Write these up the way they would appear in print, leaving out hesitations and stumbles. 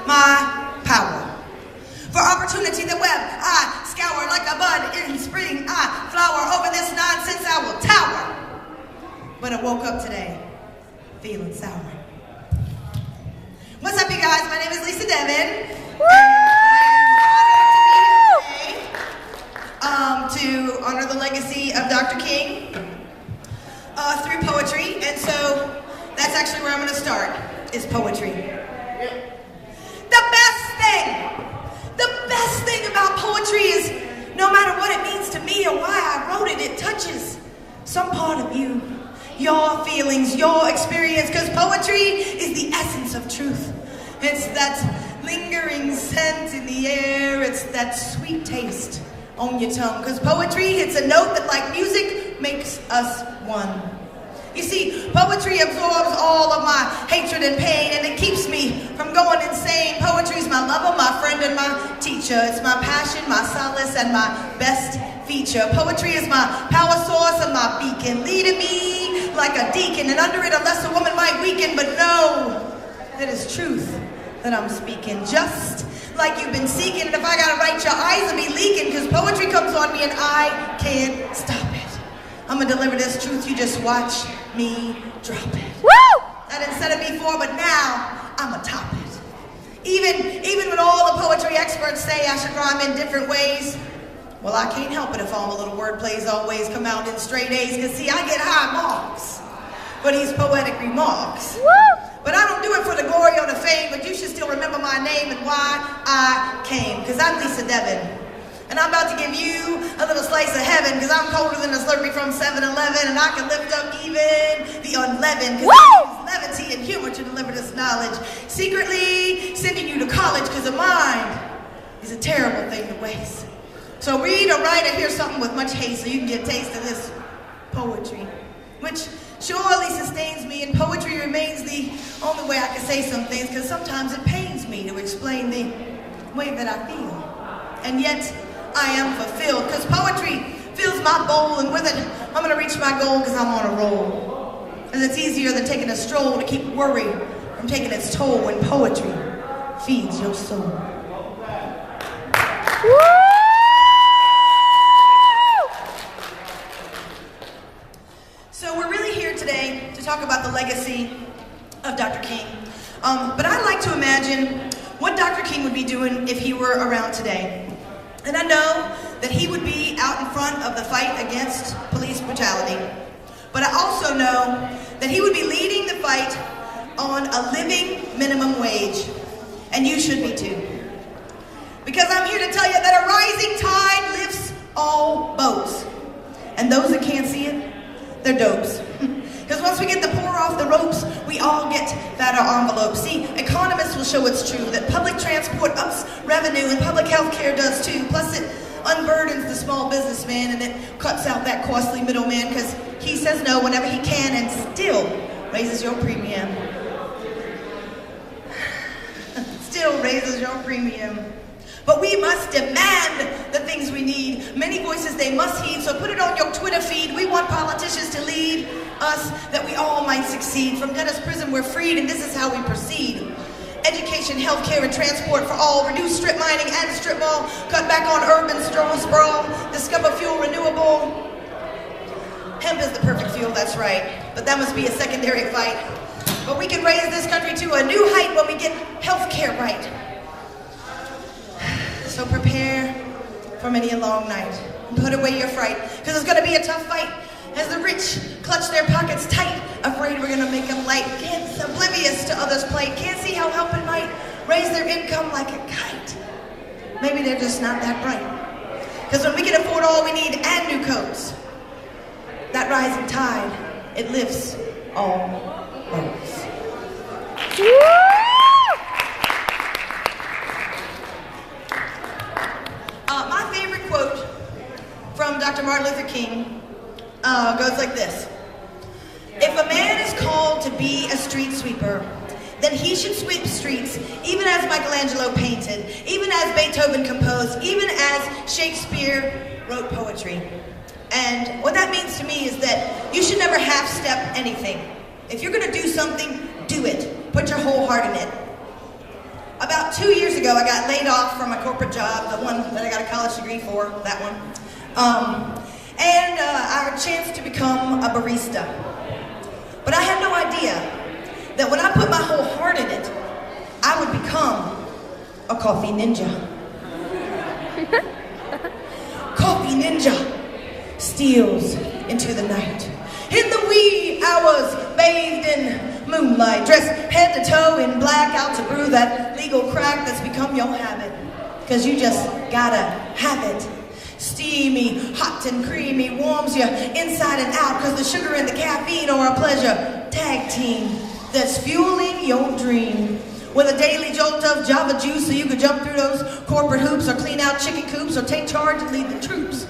my power. For opportunity, the web, I scour like a bud in spring. I flower over this nonsense, I will tower. But I woke up today feeling sour. What's up, you guys? My name is Lisa Devin. To honor the legacy of Dr. King through poetry, and so that's actually where I'm going to start, is poetry. The best thing about poetry is no matter what it means to me or why I wrote it, it touches some part of you, your feelings, your experience, because poetry is the essence of truth. It's that lingering scent in the air, it's that sweet taste on your tongue, because poetry hits a note that, like music, makes us one. You see, poetry absorbs all of my hatred and pain, and it keeps me from going insane. Poetry's my lover, my friend, and my teacher. It's my passion, my solace, and my best feature. Poetry is my power source and my beacon, leading me like a deacon, and under it a lesser woman might weaken, but no, it is truth that I'm speaking, just like you've been seeking. And if I gotta write, your eyes will be leaking, because poetry comes on me and I can't stop it. I'm gonna deliver this truth, you just watch me drop it. Woo! I didn't said it before, but now I'ma top it. Even when all the poetry experts say I should rhyme in different ways, well, I can't help it if all my little word plays always come out in straight A's, because see, I get high marks for these poetic remarks. Woo! But I don't do it for the glory or the fame, but you should still remember my name and why I came, because I'm Lisa Devin. And I'm about to give you a little slice of heaven, because I'm colder than a Slurpee from 7-Eleven, and I can lift up even the unleavened, because I use levity and humor to deliver this knowledge. Secretly sending you to college, because a mind is a terrible thing to waste. So read or write or hear something with much haste so you can get a taste of this poetry, which surely sustains me, and poetry remains the only way I can say some things, because sometimes it pains me to explain the way that I feel. And yet, I am fulfilled, because poetry fills my bowl, and with it, I'm going to reach my goal, because I'm on a roll. And it's easier than taking a stroll to keep worry from taking its toll when poetry feeds your soul. Woo! So we're really here today to talk about the legacy of Dr. King. But I'd like to imagine what Dr. King would be doing if he were around today. And I know that he would be out in front of the fight against police brutality. But I also know that he would be leading the fight on a living minimum wage. And you should be too. Because I'm here to tell you that a rising tide lifts all boats. And those that can't see it, they're dopes. Because once we get the pour off the ropes, we all get fatter envelopes. See, economists will show it's true that public transport ups revenue, and public health care does too. Plus it unburdens the small businessman, and it cuts out that costly middleman, because he says no whenever he can and still raises your premium. Still raises your premium. But we must demand the things we need. Many voices they must heed, so put it on your Twitter feed. We want politicians to lead us that we all might succeed. From debtor's prison we're freed, and this is how we proceed. Education, health care, and transport for all. Reduce strip mining and strip mall. Cut back on urban sprawl. Discover fuel renewable. Hemp is the perfect fuel, that's right. But that must be a secondary fight. But we can raise this country to a new height when we get health care right. So prepare for many a long night. Put away your fright, because it's going to be a tough fight as the rich clutch their pockets tight, afraid we're going to make them light. Can't oblivious to others' plight. Can't see how helping might raise their income like a kite. Maybe they're just not that bright. Because when we can afford all we need and new coats, that rising tide, it lifts all boats. My favorite quote from Dr. Martin Luther King goes like this. If a man is called to be a street sweeper, then he should sweep streets, even as Michelangelo painted, even as Beethoven composed, even as Shakespeare wrote poetry. And what that means to me is that you should never half-step anything. If you're going to do something, do it. Put your whole heart in it. About 2 years ago, I got laid off from my corporate job, the one that I got a college degree for, that one. And I had a chance to become a barista. But I had no idea that when I put my whole heart in it, I would become a coffee ninja. Coffee ninja steals into the night. In the wee hours, bathed in moonlight, dressed head to toe in black, out to brew that legal crack that's become your habit. Cause you just gotta have it. Steamy, hot and creamy, warms you inside and out, cause the sugar and the caffeine are a pleasure tag team that's fueling your dream. With a daily jolt of Java juice so you could jump through those corporate hoops or clean out chicken coops or take charge and lead the troops.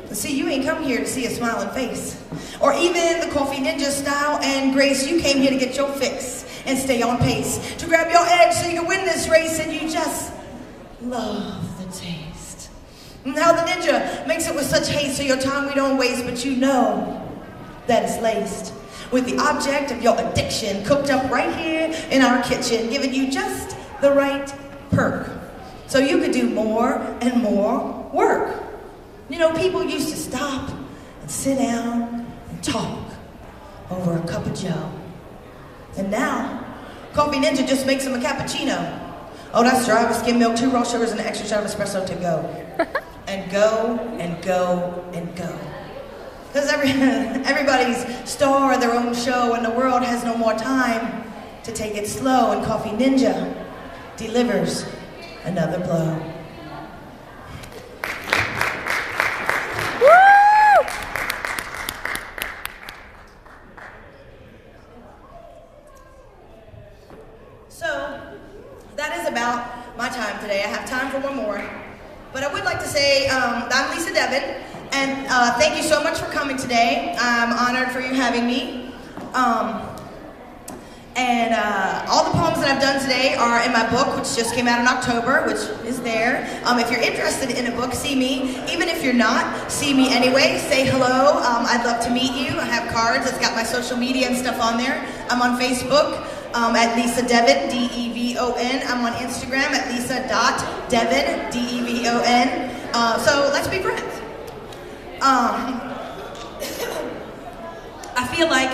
But see, you ain't come here to see a smiling face or even the coffee ninja style and grace. You came here to get your fix and stay on pace, to grab your edge so you can win this race, and you just love the taste. And how the ninja makes it with such haste so your time we don't waste, but you know that it's laced with the object of your addiction cooked up right here in our kitchen, giving you just the right perk so you could do more and more work. You know, people used to stop and sit down and talk over a cup of joe. And now, Coffee Ninja just makes them a cappuccino. Oh, that's dry with skim milk, 2 raw sugars, and an extra shot of espresso to go. And go, and go, and go. Because everybody's star of their own show, and the world has no more time to take it slow, and Coffee Ninja delivers another blow. So, that is about my time today. I have time for one more. But I would like to say I'm Lisa Devin, and thank you so much for coming today. I'm honored for you having me. All the poems that I've done today are in my book, which just came out in October, which is there. If you're interested in a book, see me. Even if you're not, see me anyway. Say hello. I'd love to meet you. I have cards. It's got my social media and stuff on there. I'm on Facebook at Lisa Devin, D-E-V-O-N. I'm on Instagram at Lisa.Devin, D-E-V-O-N. So let's be friends. I feel like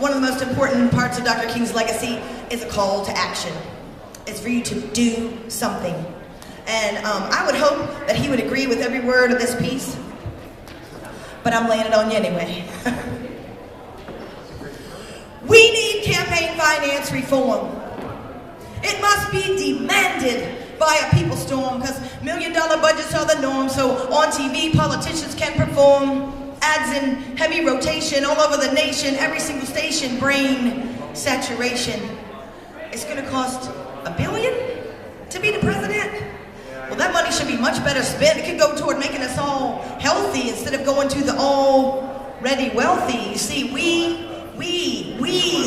one of the most important parts of Dr. King's legacy is a call to action. It's for you to do something. And I would hope that he would agree with every word of this piece, but I'm laying it on you anyway. We need campaign finance reform. It must be demanded by a people storm, because $1 million budgets are the norm, so on TV politicians can perform ads in heavy rotation all over the nation, every single station, brain saturation. It's going to cost $1 billion to be the president? Well, that money should be much better spent. It could go toward making us all healthy instead of going to the already wealthy. You see, we,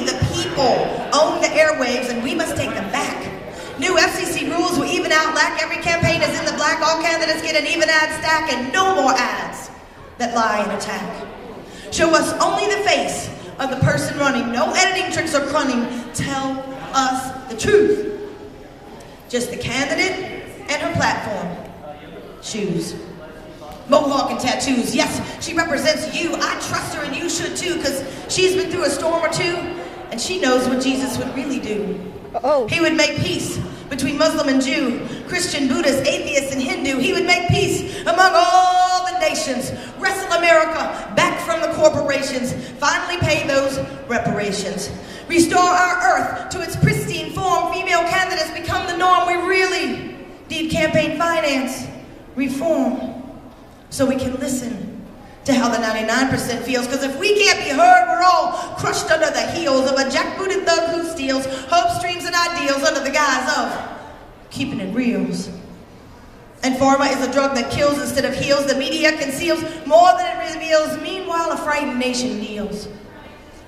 the people, own the airwaves, and we must take them back. New FCC rules will even out lack. Every campaign is in the black. All candidates get an even ad stack, and no more ads that lie and attack. Show us only the face of the person running. No editing tricks or crunning. Tell us the truth. Just the candidate and her platform. Shoes. Mohawk and tattoos. Yes, she represents you. I trust her, and you should too, because she's been through a storm or two, and she knows what Jesus would really do. He would make peace between Muslim and Jew, Christian, Buddhist, atheist, and Hindu. He would make peace among all the nations, wrestle America back from the corporations, finally pay those reparations, restore our earth to its pristine form. Female candidates become the norm. We really need campaign finance reform so we can listen to how the 99% feels, because if we can't be heard, we're all crushed under the heels of a jackbooted thug who steals hopes, dreams, and ideals under the guise of keeping it reals. And pharma is a drug that kills instead of heals. The media conceals more than it reveals. Meanwhile, a frightened nation kneels,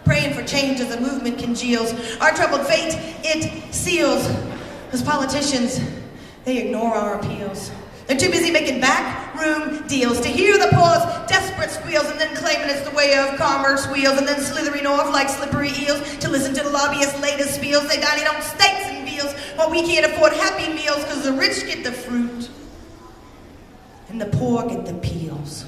praying for change as the movement congeals. Our troubled fate, it seals, because politicians, they ignore our appeals. They're too busy making backroom deals to hear the poor's desperate squeals, and then claiming it's the way of commerce wheels, and then slithering off like slippery eels to listen to the lobbyists' latest spiels. They dining on steaks and veals, while we can't afford Happy Meals because the rich get the fruit and the poor get the peels.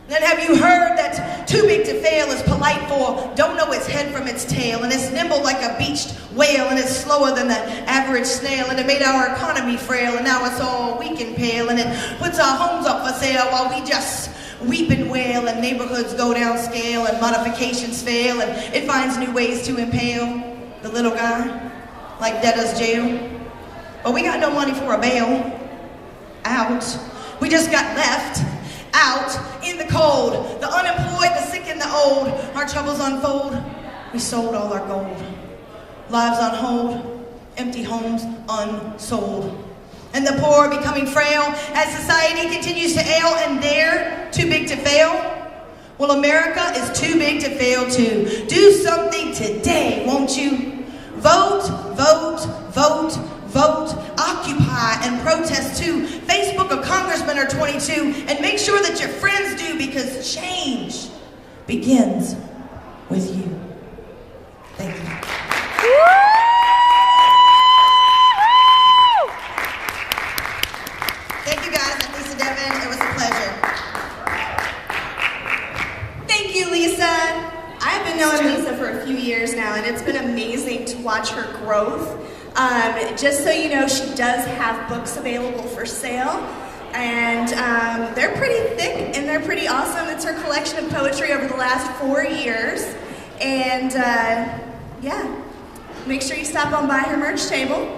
Then have you heard that too big to fail is polite for don't know its head from its tail, and it's nimble like a beached whale, and it's slower than the average snail, and it made our economy frail, and now it's all weak and pale, and it puts our homes up for sale while we just weep and wail, and neighborhoods go down scale, and modifications fail, and it finds new ways to impale the little guy like debtor's jail. But we got no money for a bail out. We just got left out in the cold, the unemployed, the sick, and the old. Our troubles unfold. We sold all our gold. Lives on hold, empty homes unsold. And the poor are becoming frail as society continues to ail, and they're too big to fail. Well, America is too big to fail too. Do something today, won't you? Vote, vote, vote, vote, occupy, and protest too. Facebook a congressman or 22, and make sure that your friends do, because change begins with you. Thank you. Thank you guys. I'm Lisa Devin. It was a pleasure. Thank you, Lisa. I've been knowing Lisa for a few years now, and it's been amazing to watch her growth. Just so you know, she does have books available for sale, and they're pretty thick and they're pretty awesome. It's her collection of poetry over the last 4 years, and yeah, make sure you stop on by her merch table.